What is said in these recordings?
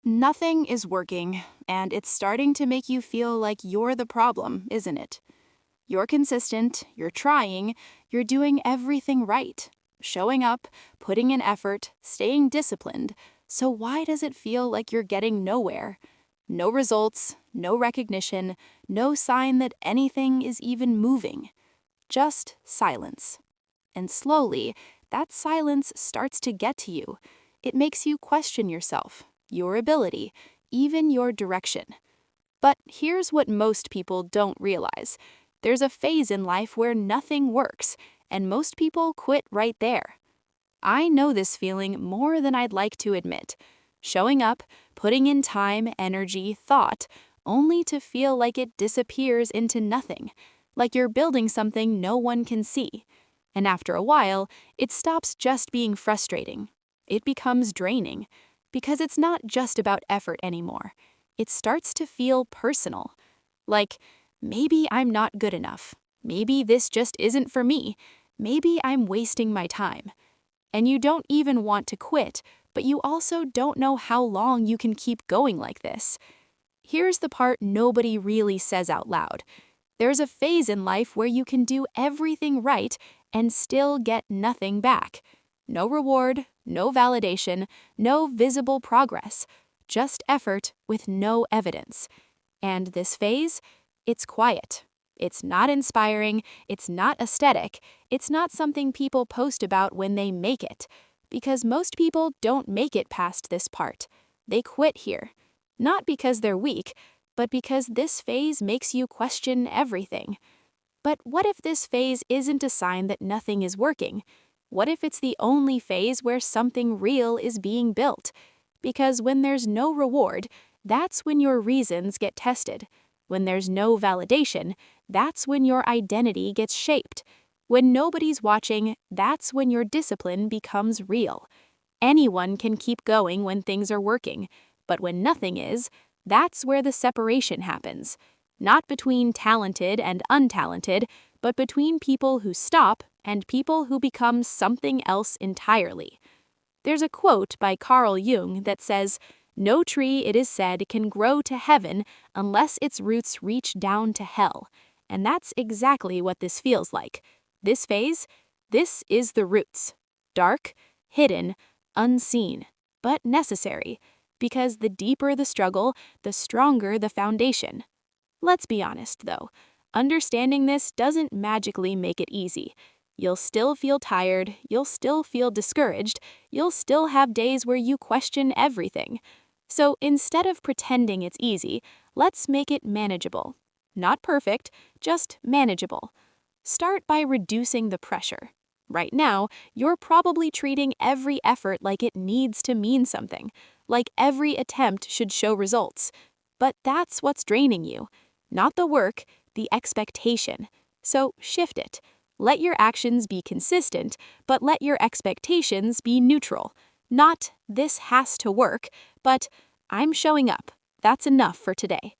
Nothing is working, and it's starting to make you feel like you're the problem, isn't it? You're consistent, you're trying, you're doing everything right. Showing up, putting in effort, staying disciplined. So why does it feel like you're getting nowhere? No results, no recognition, no sign that anything is even moving. Just silence. And slowly, that silence starts to get to you. It makes you question yourself, your ability, even your direction. But here's what most people don't realize. There's a phase in life where nothing works, and most people quit right there. I know this feeling more than I'd like to admit. Showing up, putting in time, energy, thought, only to feel like it disappears into nothing, like you're building something no one can see. And after a while, it stops just being frustrating. It becomes draining, because it's not just about effort anymore. It starts to feel personal. Like, maybe I'm not good enough. Maybe this just isn't for me. Maybe I'm wasting my time. And you don't even want to quit, but you also don't know how long you can keep going like this. Here's the part nobody really says out loud. There's a phase in life where you can do everything right and still get nothing back. No reward, no validation, no visible progress. Just effort with no evidence. And this phase, it's quiet. It's not inspiring, it's not aesthetic, it's not something people post about when they make it. Because most people don't make it past this part. They quit here. Not because they're weak, but because this phase makes you question everything. But what if this phase isn't a sign that nothing is working? What if it's the only phase where something real is being built? Because when there's no reward, that's when your reasons get tested. When there's no validation, that's when your identity gets shaped. When nobody's watching, that's when your discipline becomes real. Anyone can keep going when things are working, but when nothing is, that's where the separation happens. Not between talented and untalented, but between people who stop and people who become something else entirely. There's a quote by Carl Jung that says, "No tree, it is said, can grow to heaven unless its roots reach down to hell." And that's exactly what this feels like. This phase, this is the roots. Dark, hidden, unseen, but necessary. Because the deeper the struggle, the stronger the foundation. Let's be honest, though. Understanding this doesn't magically make it easy. You'll still feel tired, you'll still feel discouraged, you'll still have days where you question everything. So instead of pretending it's easy, let's make it manageable. Not perfect, just manageable. Start by reducing the pressure. Right now, you're probably treating every effort like it needs to mean something, like every attempt should show results. But that's what's draining you. Not the work, the expectation. So shift it. Let your actions be consistent, but let your expectations be neutral. Not, "this has to work," but, "I'm showing up. That's enough for today."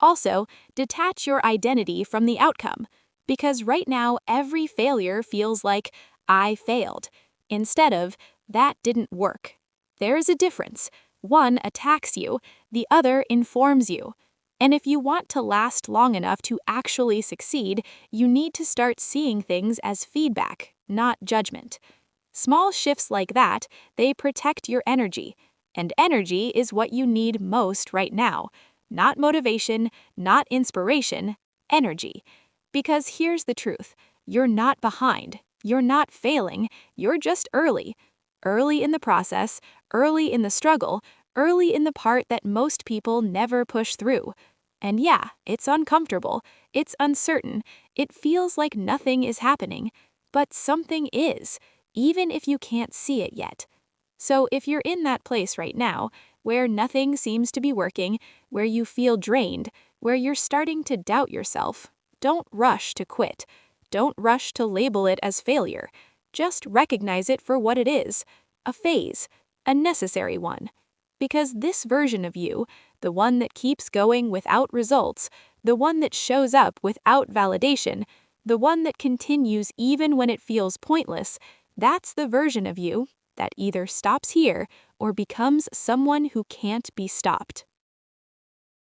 Also, detach your identity from the outcome, because right now every failure feels like, "I failed," instead of, "that didn't work." There's a difference. One attacks you, the other informs you. And if you want to last long enough to actually succeed, you need to start seeing things as feedback, not judgment. Small shifts like that, they protect your energy. And energy is what you need most right now. Not motivation, not inspiration, energy. Because here's the truth. You're not behind. You're not failing. You're just early. Early in the process, early in the struggle, early in the part that most people never push through. And yeah, it's uncomfortable, it's uncertain, it feels like nothing is happening, but something is, even if you can't see it yet. So if you're in that place right now, where nothing seems to be working, where you feel drained, where you're starting to doubt yourself, don't rush to quit. Don't rush to label it as failure. Just recognize it for what it is, a phase, a necessary one. Because this version of you, the one that keeps going without results, the one that shows up without validation, the one that continues even when it feels pointless, that's the version of you that either stops here or becomes someone who can't be stopped.